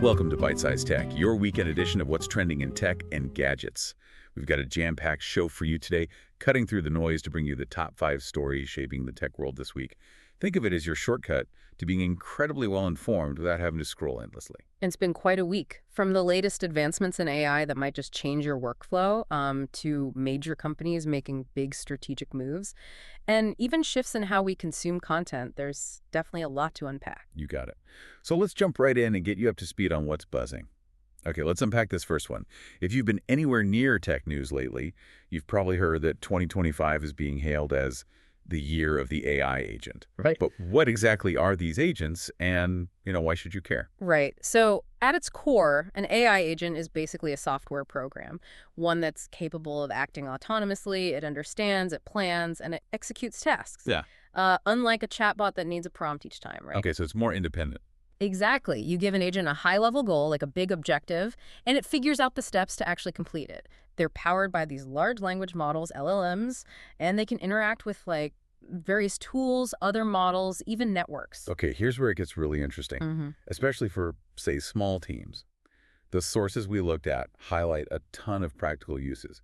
Welcome to Byte-Sized Tech, your weekend edition of what's trending in tech and gadgets. We've got a jam-packed show for you today, cutting through the noise to bring you the top 5 stories shaping the tech world this week. Think of it as your shortcut to being incredibly well-informed without having to scroll endlessly. It's been quite a week, from the latest advancements in AI that might just change your workflow to major companies making big strategic moves, and even shifts in how we consume content. There's definitely a lot to unpack. You got it. So let's jump right in and get you up to speed on what's buzzing. Okay, let's unpack this first one. If you've been anywhere near tech news lately, you've probably heard that 2025 is being hailed as the year of the AI agent. Right. But what exactly are these agents and, why should you care? Right. So at its core, an AI agent is basically a software program, one that's capable of acting autonomously. It understands, it plans, and it executes tasks. Yeah. Unlike a chatbot that needs a prompt each time, right? Okay, so it's more independent. Exactly. You give an agent a high-level goal, like a big objective, and it figures out the steps to actually complete it. They're powered by these large language models, LLMs, and they can interact with, various tools, other models, even networks. Okay, here's where it gets really interesting, especially for, say, small teams. The sources we looked at highlight a ton of practical uses.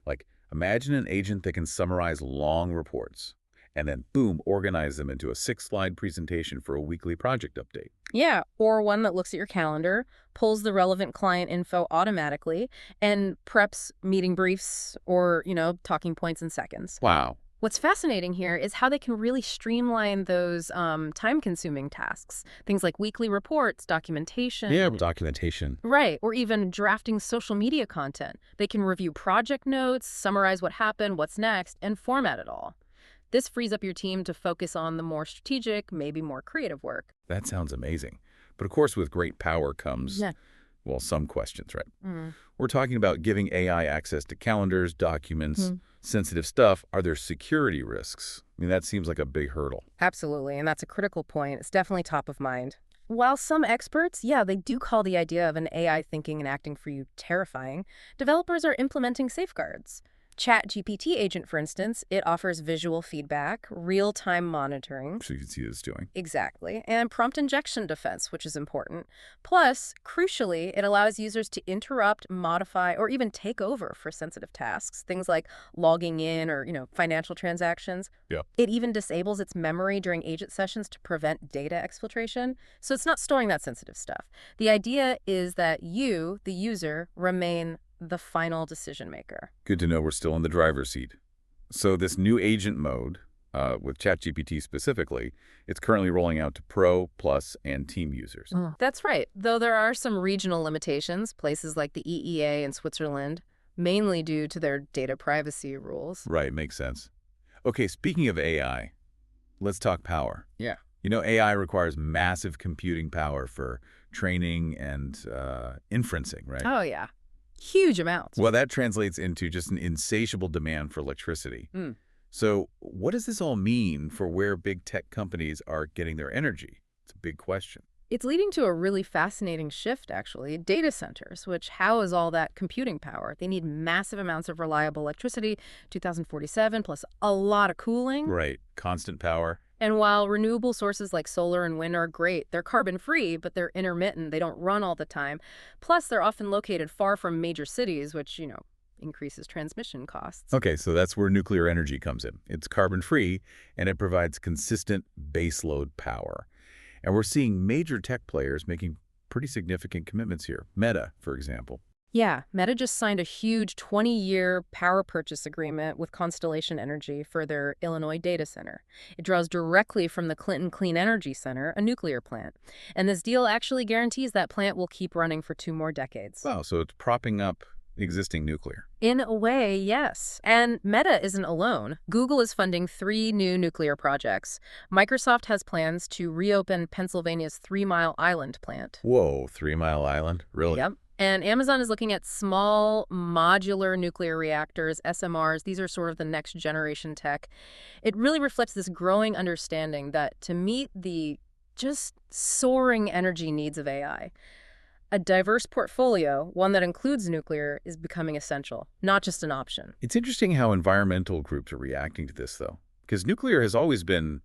Like, imagine an agent that can summarize long reports and then, boom, organize them into a 6-slide presentation for a weekly project update. Yeah, or one that looks at your calendar, pulls the relevant client info automatically, and preps meeting briefs or, talking points in seconds. Wow. What's fascinating here is how they can really streamline those time-consuming tasks. Things like weekly reports, documentation. Yeah, documentation. Right, or even drafting social media content. They can review project notes, summarize what happened, what's next, and format it all. This frees up your team to focus on the more strategic, maybe more creative work. That sounds amazing. But of course, with great power comes, some questions, right? We're talking about giving AI access to calendars, documents, sensitive stuff. Are there security risks? I mean, that seems like a big hurdle. Absolutely, and that's a critical point. It's definitely top of mind. While some experts, they do call the idea of an AI thinking and acting for you terrifying, developers are implementing safeguards. ChatGPT agent, for instance, it offers visual feedback, real-time monitoring. So you can see what it's doing. Exactly. And prompt injection defense, which is important. Plus, crucially, it allows users to interrupt, modify, or even take over for sensitive tasks. Things like logging in or, financial transactions. Yeah. It even disables its memory during agent sessions to prevent data exfiltration. So it's not storing that sensitive stuff. The idea is that you, the user, remain the final decision maker. Good to know we're still in the driver's seat. So this new agent mode, with ChatGPT specifically, it's currently rolling out to Pro, Plus, and Team users. That's right. Though there are some regional limitations, places like the EEA in Switzerland, mainly due to their data privacy rules. Right, makes sense. Okay, speaking of AI, let's talk power. Yeah. AI requires massive computing power for training and inferencing, right? Oh, yeah. Huge amounts. Well, that translates into just an insatiable demand for electricity. So what does this all mean for where big tech companies are getting their energy? It's a big question. It's leading to a really fascinating shift, actually. Data centers, which house all that computing power. They need massive amounts of reliable electricity, 2047, plus a lot of cooling. Right. Constant power. And while renewable sources like solar and wind are great, they're carbon-free, but they're intermittent. They don't run all the time. Plus, they're often located far from major cities, which, increases transmission costs. Okay, so that's where nuclear energy comes in. It's carbon-free, and it provides consistent baseload power. And we're seeing major tech players making pretty significant commitments here. Meta, for example. Yeah, Meta just signed a huge 20-year power purchase agreement with Constellation Energy for their Illinois data center. It draws directly from the Clinton Clean Energy Center, a nuclear plant. And this deal actually guarantees that plant will keep running for 2 more decades. Wow, so it's propping up existing nuclear. In a way, yes. And Meta isn't alone. Google is funding 3 new nuclear projects. Microsoft has plans to reopen Pennsylvania's 3 Mile Island plant. Whoa, 3 Mile Island? Really? Yep. And Amazon is looking at small modular nuclear reactors, SMRs. These are sort of the next generation tech. It really reflects this growing understanding that to meet the just soaring energy needs of AI, a diverse portfolio, one that includes nuclear, is becoming essential, not just an option. It's interesting how environmental groups are reacting to this, though, because nuclear has always been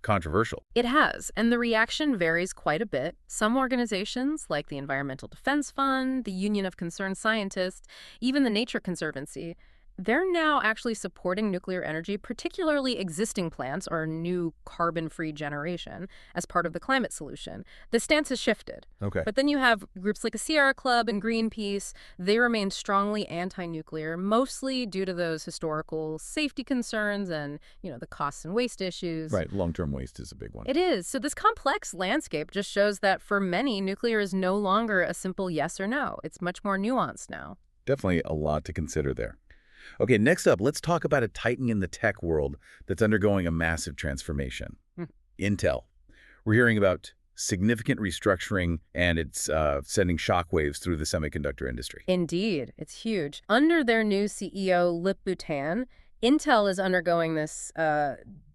controversial. It has, and the reaction varies quite a bit. Some organizations, like the Environmental Defense Fund, the Union of Concerned Scientists, even the Nature Conservancy, they're now actually supporting nuclear energy, particularly existing plants or new carbon-free generation, as part of the climate solution. The stance has shifted. Okay. But then you have groups like the Sierra Club and Greenpeace. They remain strongly anti-nuclear, mostly due to those historical safety concerns and, the costs and waste issues. Right. Long-term waste is a big one. It is. So this complex landscape just shows that for many, nuclear is no longer a simple yes or no. It's much more nuanced now. Definitely a lot to consider there. Okay, next up, let's talk about a titan in the tech world that's undergoing a massive transformation. Intel. We're hearing about significant restructuring, and it's sending shockwaves through the semiconductor industry. Indeed. It's huge. Under their new CEO, Lip Bhutan, Intel is undergoing this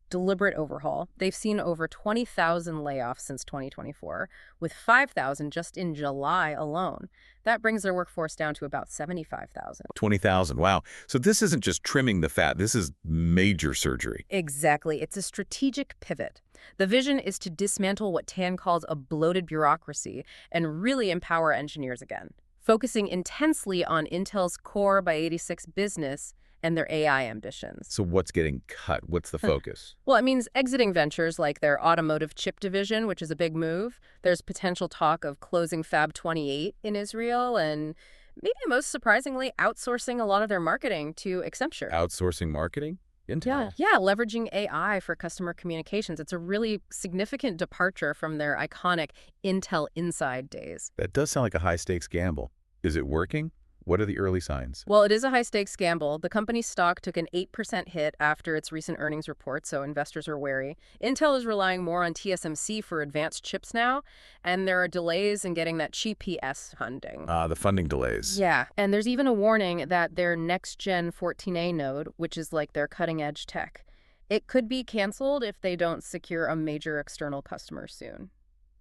deliberate overhaul. They've seen over 20,000 layoffs since 2024, with 5,000 just in July alone. That brings their workforce down to about 75,000. 20,000, wow. So this isn't just trimming the fat, this is major surgery. Exactly. It's a strategic pivot. The vision is to dismantle what Tan calls a bloated bureaucracy and really empower engineers again, focusing intensely on Intel's Core by 86 business and their AI ambitions. So what's getting cut? What's the focus? Well, it means exiting ventures like their automotive chip division, which is a big move. There's potential talk of closing Fab 28 in Israel and maybe most surprisingly, outsourcing a lot of their marketing to Accenture. Outsourcing marketing? Intel? Yeah, leveraging AI for customer communications. It's a really significant departure from their iconic Intel Inside days. That does sound like a high-stakes gamble. Is it working? What are the early signs? Well, it is a high-stakes gamble. The company's stock took an 8% hit after its recent earnings report, so investors are wary. Intel is relying more on TSMC for advanced chips now, and there are delays in getting that GPS funding. The funding delays. Yeah, and there's even a warning that their next-gen 14A node, which is like their cutting-edge tech, it could be canceled if they don't secure a major external customer soon,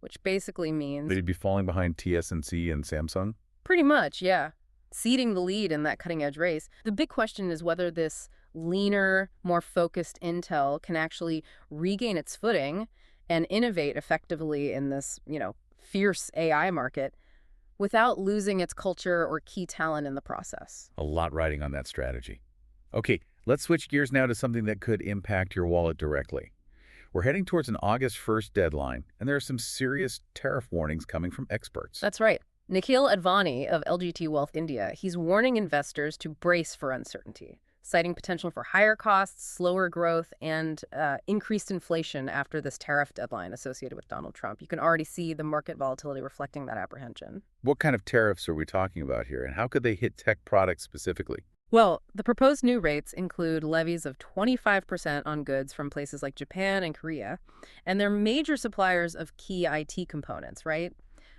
which basically means... They'd be falling behind TSMC and Samsung? Pretty much, yeah. Ceding the lead in that cutting-edge race. The big question is whether this leaner, more focused Intel can actually regain its footing and innovate effectively in this, fierce AI market without losing its culture or key talent in the process. A lot riding on that strategy. Okay, let's switch gears now to something that could impact your wallet directly. We're heading towards an August 1st deadline, and there are some serious tariff warnings coming from experts. That's right. Nikhil Advani of LGT Wealth India, he's warning investors to brace for uncertainty, citing potential for higher costs, slower growth, and increased inflation after this tariff deadline associated with Donald Trump. You can already see the market volatility reflecting that apprehension. What kind of tariffs are we talking about here, and how could they hit tech products specifically? Well, the proposed new rates include levies of 25% on goods from places like Japan and Korea, and they're major suppliers of key IT components, right?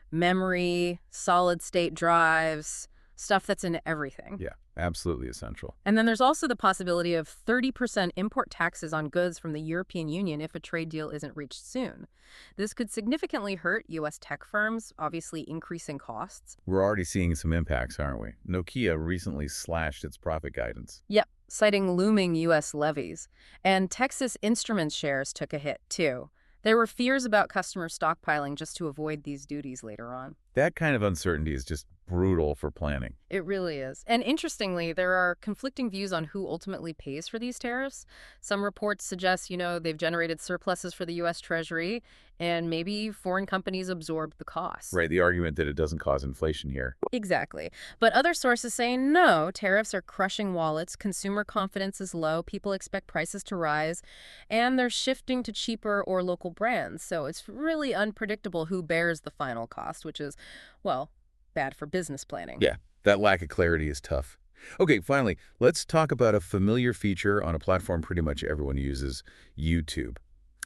Memory, solid-state drives, stuff that's in everything. Yeah, absolutely essential. And then there's also the possibility of 30% import taxes on goods from the European Union if a trade deal isn't reached soon. This could significantly hurt U.S. tech firms, obviously increasing costs. We're already seeing some impacts, aren't we? Nokia recently slashed its profit guidance. Yep, citing looming U.S. levies. And Texas Instruments shares took a hit, too. There were fears about customer stockpiling just to avoid these duties later on. That kind of uncertainty is just brutal for planning. It really is. And interestingly, there are conflicting views on who ultimately pays for these tariffs. Some reports suggest, they've generated surpluses for the U.S. Treasury, and maybe foreign companies absorbed the costs. Right, the argument that it doesn't cause inflation here. Exactly. But other sources say no, tariffs are crushing wallets, consumer confidence is low, people expect prices to rise, and they're shifting to cheaper or local brands. So it's really unpredictable who bears the final cost, which is, well, bad for business planning. Yeah, that lack of clarity is tough. Okay, finally, let's talk about a familiar feature on a platform pretty much everyone uses, YouTube.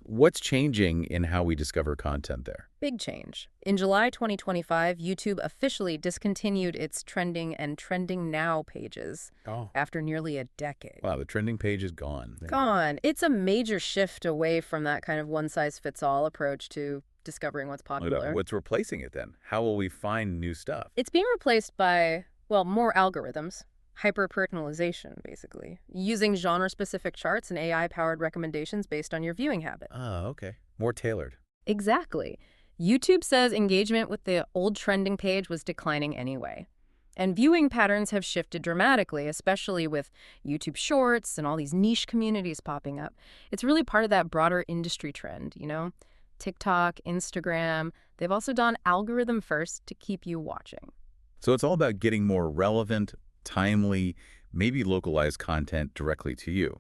What's changing in how we discover content there? Big change. In July 2025, YouTube officially discontinued its trending and trending now pages after nearly a decade. Wow, the trending page is gone. Gone. It's a major shift away from that kind of one-size-fits-all approach to discovering what's popular. What's replacing it then? How will we find new stuff? It's being replaced by, well, more algorithms. Hyper-personalization, basically. Using genre-specific charts and AI-powered recommendations based on your viewing habit. Oh, okay. More tailored. Exactly. YouTube says engagement with the old trending page was declining anyway. And viewing patterns have shifted dramatically, especially with YouTube Shorts and all these niche communities popping up. It's really part of that broader industry trend, you know? TikTok, Instagram, they've also done algorithm first to keep you watching. So it's all about getting more relevant, timely, maybe localized content directly to you.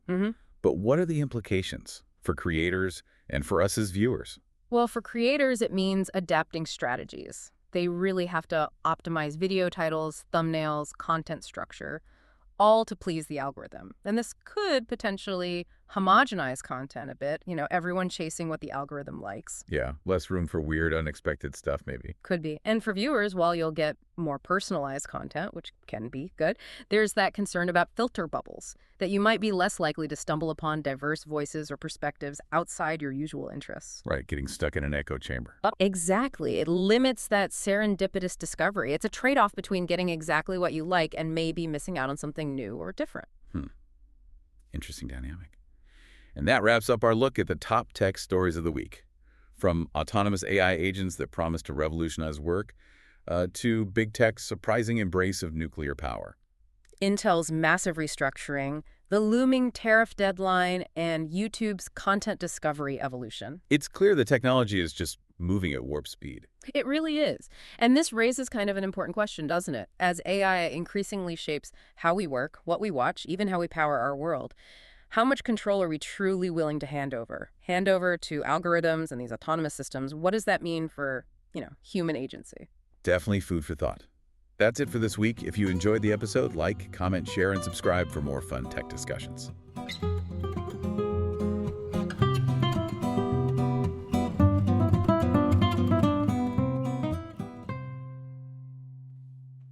But what are the implications for creators and for us as viewers? Well, for creators, it means adapting strategies. They really have to optimize video titles, thumbnails, content structure, all to please the algorithm. And this could potentially homogenize content a bit, you know, everyone chasing what the algorithm likes. Yeah, less room for weird, unexpected stuff, maybe. Could be. And for viewers, while you'll get more personalized content, which can be good, there's that concern about filter bubbles, that you might be less likely to stumble upon diverse voices or perspectives outside your usual interests. Right, getting stuck in an echo chamber. Exactly. It limits that serendipitous discovery. It's a trade-off between getting exactly what you like and maybe missing out on something new or different. Interesting dynamic. And that wraps up our look at the top tech stories of the week. From autonomous AI agents that promise to revolutionize work, to big tech's surprising embrace of nuclear power. Intel's massive restructuring, the looming tariff deadline, and YouTube's content discovery evolution. It's clear the technology is just moving at warp speed. It really is. And this raises kind of an important question, doesn't it? As AI increasingly shapes how we work, what we watch, even how we power our world, how much control are we truly willing to hand over? Hand over to algorithms and these autonomous systems. What does that mean for, human agency? Definitely food for thought. That's it for this week. If you enjoyed the episode, like, comment, share, and subscribe for more fun tech discussions.